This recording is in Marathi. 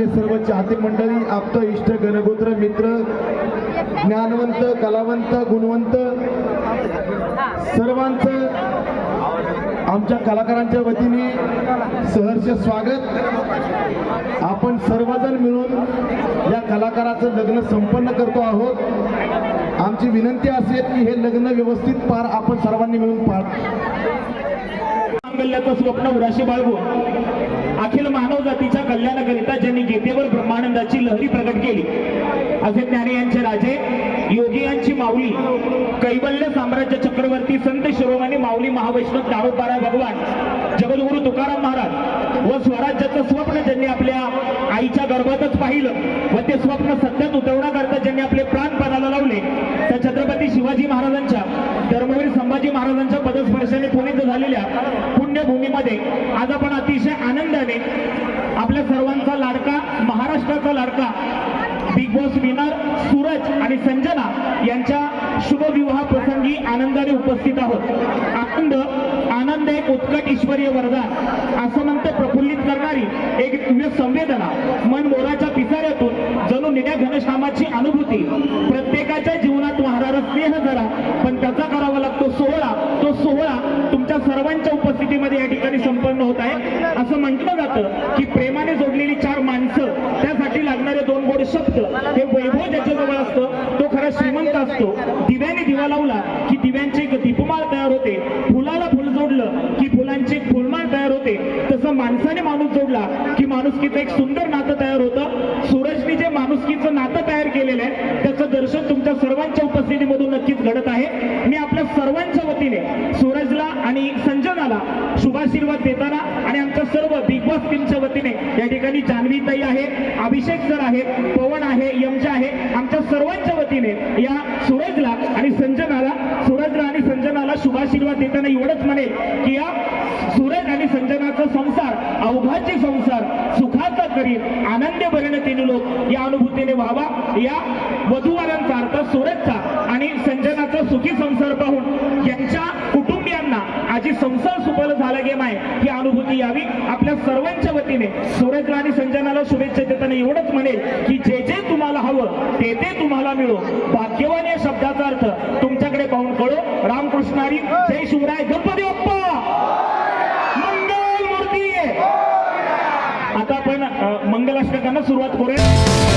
आपले सर्व चाहते मंडळी, आप्त इष्ट गणगोत्र मित्र, ज्ञानवंत कलावंत गुणवंत सर्वांचं आमच्या कलाकारांच्या वतीने सहर्ष स्वागत। आपण सर्वजण मिळून या कलाकाराचं लग्न संपन्न करतो आहोत। आमची विनंती असेल की हे लग्न व्यवस्थित पार आपण सर्वांनी मिळून पार मांगल्याचं स्वप्न उराशी बाळगून अखिल मानव जातीच्या कल्याणाकरिता ज्यांनी गीतेवर ब्रह्मानंदाची लहरी प्रकट केली असे ज्ञानी यांचे राजे, योगी यांची माऊली, कैवल्य साम्राज्य चक्रवर्ती संत शिरोमणी माऊली महावैष्णव दारोबारा भगवान जगद्गुरु तुकाराम महाराज व स्वराज्याचं स्वप्न ज्यांनी आपल्या आईच्या गर्भातच पाहिलं व ते स्वप्न सत्यात उतरवण्याकरता ज्यांनी आपले प्राण पणाला लावले त्या छत्रपती शिवाजी महाराजांच्या, धर्मवीर संभाजी महाराजांच्या पदस्पर्शाने पुनीत झालेल्या पुण्यभूमीमध्ये आज आपण अतिशय आनंदाने आपल्या सर्वांचा लाडका, महाराष्ट्राचा लाडका बिग बॉस विनर सूरज आणि संजना यांच्या शुभ विवाह प्रसंगी आनंदाने उपस्थित आहोत। आनंद एक उत्कट ईश्वरीय वरदान, असं म्हणतं प्रफुल्लित करणारी एक दिव्य संवेदना, मन मोराच्या पिसाऱ्यातून जणू निळ्या घनश्यामाची अनुभूती। प्रत्येकाच्या जीवनात वाहणारा स्नेह जरा, पण त्याचा करावा लागतो सोहळा। तो सोहळा तुमच्या सर्वांच्या उपस्थितीमध्ये या ठिकाणी संपन्न होत आहे। असं म्हटलं जातं की प्रेमाने जोडलेली चार माणसं, त्यासाठी लागणारे दोन गोड शब्द, हे वैभव ज्याच्याजवळ असतं तो खरा श्रीमंत असतो। दिव्याने दिवा लावला की दिव्यांची एक दीपमाळ तयार होते, फुलाला फुल जोडलं की फुलांची एक फुलमाळ तयार होते, तसं माणसाने माणूस जोडला की माणुसकीचं एक सुंदर नातं तयार होतं। सूरजने जे माणुसकीचं नातं तयार केलेलं आहे त्याचं दर्शन तुमच्या सर्वांच्या उपस्थितीमधून नक्कीच घडत आहे। मी आपल्या सर्वांच्या वतीने सूरजला आणि संजनाला शुभाशीर्वाद देताना आणि आमच्या सर्व बिग बॉस टीमच्या वतीने या ठिकाणी जान्हवी ताई आहे, अभिषेक सर आहे, पवन आहे, यमजा आहे, आमच्या सर्वांच्या वतीने या सूरजला आणि संजनाला शुभाशीर्वाद देताना एवढंच म्हणेल की या सूरज आणि संजनाचा संसार अवघाचे संसार सुखाचा करील, आनंद भरण तिने लोक या अनुभूतीने व्हावा। या वधूवरांचा अर्थ सूरजचा आणि संजनाचा सुखी संसार पाहून यांच्या कुटुंबियांना आजी संसार सुफल झाला गेम आहे ही अनुभूती यावी। आपल्या सर्वांच्या वतीने सूरजला आणि संजनाला शुभेच्छा देताना एवढंच म्हणेल की जे जे तुम्हाला हवं ते ते तुम्हाला मिळो। भाग्यवान या शब्दाचा अर्थ तुमच्याकडे पाहून कळो। रामकृष्णारी, जय शिवराय, गणपती बाप्पा मंगल मूर्ती। आता आपण मंगलाष्टकांना सुरुवात करूया।